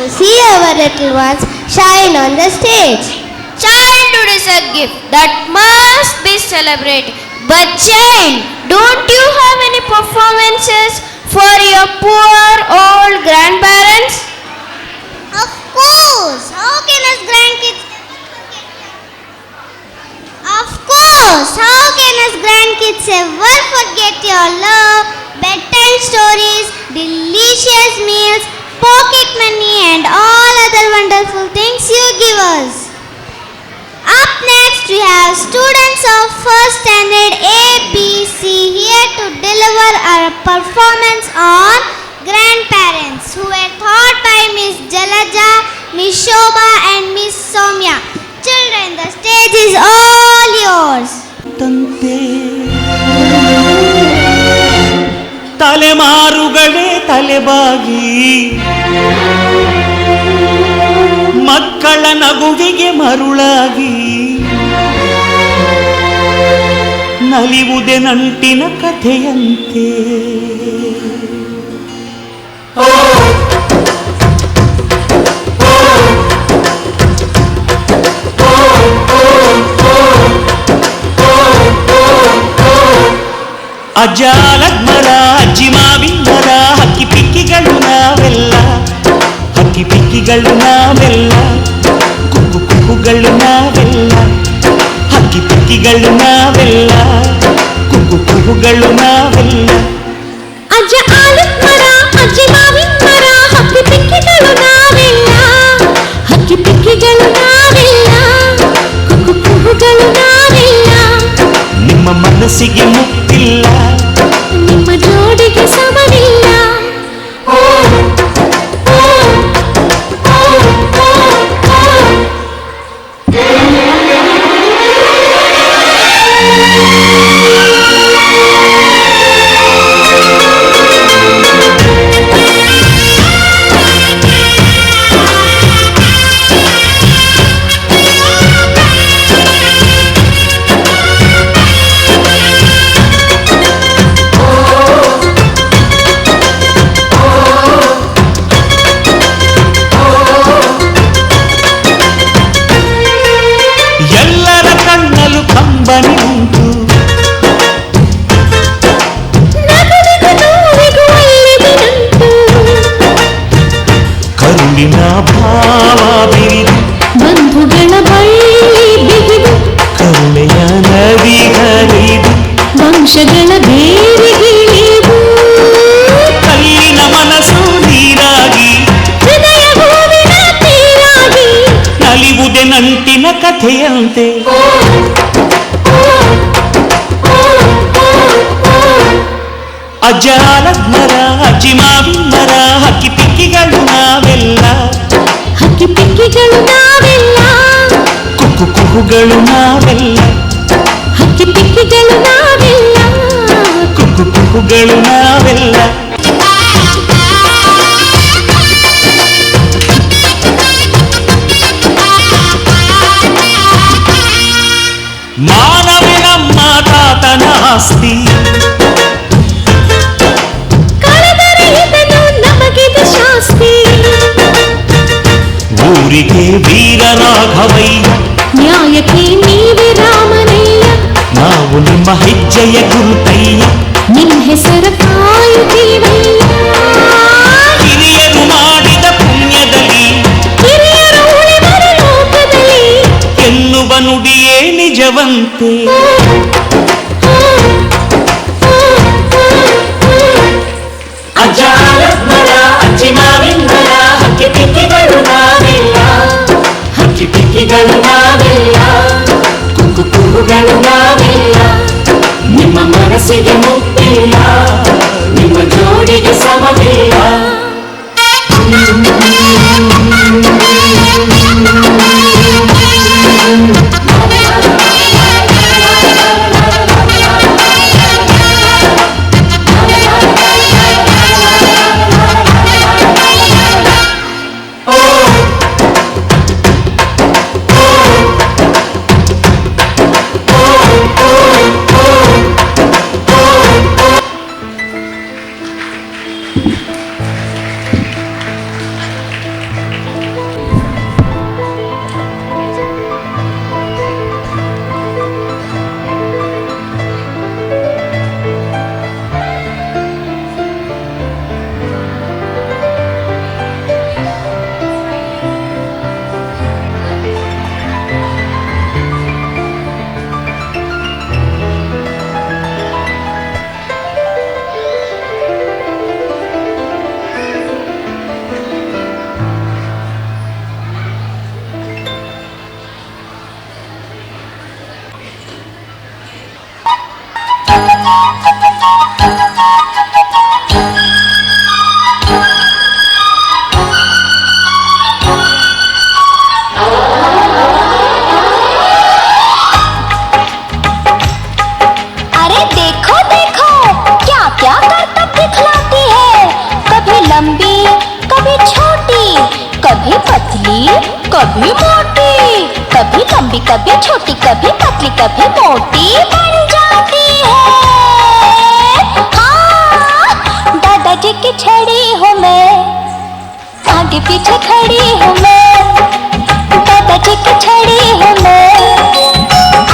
to see our little ones shine on the stage. Childhood is a gift that must be celebrated. But child, don't you have any performances for your poor old grandparents? Of course! How can us grandkids ever forget your love, bedtime stories, delicious meals, pocket money and all other wonderful things you give us? Up next we have students of first standard ABC here to deliver our performance on grandparents who were taught by Miss Jalaja, Miss Shobha and Miss Soumya. Children, the stage is all yours. ತಲೆಮಾರುಗಳೇ ತಲೆಬಾಗಿ ಮಕ್ಕಳ ನಗುವಿಗೆ ಮರುಳಾಗಿ ನಲಿವುದೆ ನಂಟಿನ ಕಥೆಯಂತೆ ಅಜ್ಜಾಲಗ್ಮರ ಅಜ್ಜಿ ಮಾವಿನ ಮರ ಹಕ್ಕಿ ಪಿಕ್ಕಿಗಳು ನಾವೆಲ್ಲ ಹಕ್ಕಿ ಪಿಕ್ಕಿಗಳು ನಾವೆಲ್ಲ ಕುಕ್ಕು ಕುಕ್ಕುಗಳು ನಾವೆಲ್ಲ ಹಕ್ಕಿ ಪಿಕ್ಕಿಗಳು ನಾವೆಲ್ಲ ಕುಕ್ಕು ಕುಕ್ಕುಗಳು ನಾವೆಲ್ಲ ಅಜ್ಜ ಆಲದ ಮರ ಅಜ್ಜಿ ಮಾವಿನ ಮರ ಹಕ್ಕಿ ಪಿಕ್ಕಿಗಳು ನಾವೆಲ್ಲ ಹಕ್ಕಿ ಪಿಕ್ಕಿಗಳು ನಾವೆಲ್ಲ ಕುಕ್ಕು ಕುಕ್ಕುಗಳು ನಾವೆಲ್ಲ ನಿಮ್ಮ ಮನಸ್ಸಿಗೆ ಮುಟ್ಟಿಲ್ಲ ನಿಮ್ಮ ಜೋಡಿಗೆ ಸಮವಿಲ್ಲ ಕರುಳಿನ ಭಾವ ಬಿರಿದು ಬಂಧುಗಳ ಬಳ್ಳಿ ಬಿಗಿದು ಕರುಣೆಯ ನದಿ ಹರಿದು ವಂಶಗಳ ಬೇರಿಗಿಳಿದು ಕಲ್ಲಿನ ಮನಸ್ಸು ನೀರಾಗಿ ಹೃದಯ ಹೂವಿನ ತೀರಾಗಿ ನಲಿವುದೆ ನಂಟಿನ ಕಥೆಯಂತೆ ಅಜ್ಜಾಲದ ಮರ ಅಜ್ಜಿ ಮಾವಿನ ಮರ ಹಕ್ಕಿ ಪಿಕ್ಕಿಗಳು ನಾವೆಲ್ಲ ಹಕ್ಕಿ ಪಿಕ್ಕಿಗಳು ನಾವೆಲ್ಲ ಕುಕ್ಕು ಕುಕ್ಕುಗಳು ನಾವೆಲ್ಲ ಹಕ್ಕಿ ಪಿಕ್ಕಿಗಳು ನಾವೆಲ್ಲ ಕುಕ್ಕು ಕುಕ್ಕುಗಳು ನಾವೆಲ್ಲ ಮಾನವೇ ನಮ್ಮ ತಾತನ ಆಸ್ತಿ ಊರಿಗೆ ವೀರ ರಾಘವಯ್ಯ ನ್ಯಾಯಕ್ಕೆ ನೀವೇ ರಾಮನಯ್ಯ ನಾವು ನಿಮ್ಮ ಹೆಜ್ಜೆಯ ಗುರುತಯ್ಯ ನಿನ್ನ ಹೆಸರ ಕಾಯುತ್ತೀವಯ್ಯ ಹಿರಿಯರು ಮಾಡಿದ ಪುಣ್ಯದಲ್ಲಿ ಹಿರಿಯರು ಉಳಿದರ ಲೋಕದಲ್ಲಿ ಎನ್ನುವ ನುಡಿಯೇ ನಿಜವಂತೆ ಅಜ್ಜಾಲದ ಮರ ಅಜ್ಜಿ ಮಾವಿನ ಮರ ಹಕ್ಕಿ ಪಿಕ್ಕಿಗಳು ನಾವೆಲ್ಲ ಹಕ್ಕಿ ಪಿಕ್ಕಿಗಳು ನಾವೆಲ್ಲ ಕುಕ್ಕು ಕುಕ್ಕುಗಳು ನಾವೆಲ್ಲ ನಿಮ್ಮ ಮನಸ್ಸಿಗೆ ಮುಟ್ಟಿಲ್ಲ ನಿಮ್ಮ ಜೋಡಿಗೆ ಸಮವಿಲ್ಲ कभी मोटी, कभी लंबी, कभी छोटी, कभी पतली, कभी मोटी बन जाती है। हाँ, दादाजी की छड़ी हूँ मैं, आगे पीछे खड़ी हूँ मैं। दादाजी की छड़ी हूँ मैं,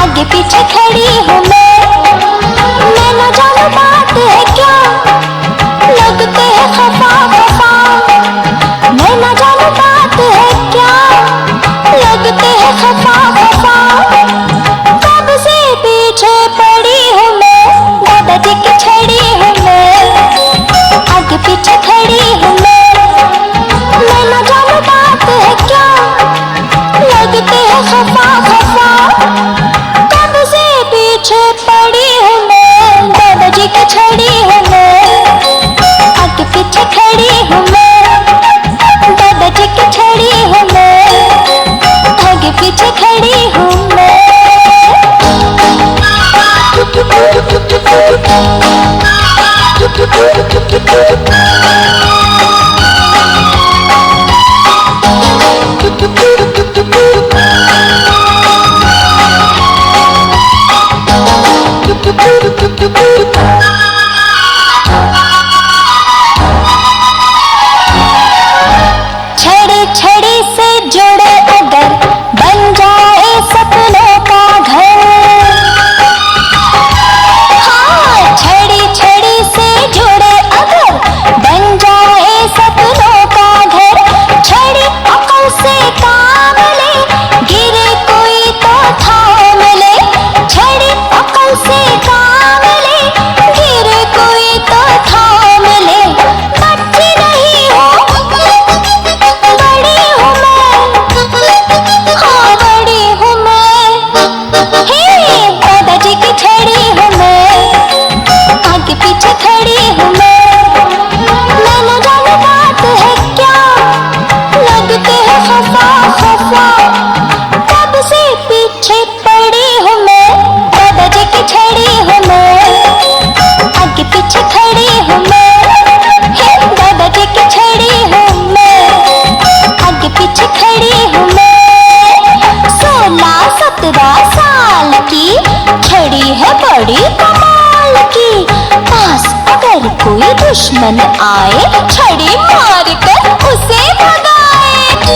आगे पीछे खड़ी हूँ मैं। मैं न जानू बात है क्या, लगते हैं खफा खफा। मैं न जानू बात है क्या, लगते हैं खफा खफा। कब से पीछे पड़ी हूँ मैं, दादाजी की छड़ी हूँ मैं, आगे पीछे खड़ी हूँ मैं। मैं न जानू बात है क्या, लगते हैं खफा खफा। कब से पीछे पड़ी हूँ मैं, दादाजी की छड़ी हूँ मैं, आगे पीछे खड़ी हूँ मैं। दादाजी की छड़ी हूँ मैं, आगे पीछे खड़ी हूँ मैं। छड़ी छड़ी से जुड़े अगर बन जाए सपनों का घर। हाँ, छड़ी छड़ी से जुड़े अगर बन जाए सपनों का घर। छड़ी अकल से काम ले, गिरे कोई तो थाम ले। छड़ी अकल से काम ले, गिरे कोई तो थाम ले। बच्ची नहीं हूँ, बड़ी हूँ मैं, हाँ बड़ी हूँ मैं। हे, दादाजी की छड़ी हूँ मैं, आगे पीछे खड़ी हूँ मैं। मैं न जानू बात है क्या, लगते हैं खफा खफा। कब से पीछे पड़ी हूँ मैं, दादाजी की छड़ी हूँ मैं, आगे पीछे खड़ी हूँ मैं। हे, दादाजी की छड़ी हूँ मैं, आगे पीछे खड़ी हूँ मैं। 16-17 साल की छड़ी है बड़ी कमाल की। पास अगर कोई दुश्मन आए, छड़ी मार कर उसे भगाए।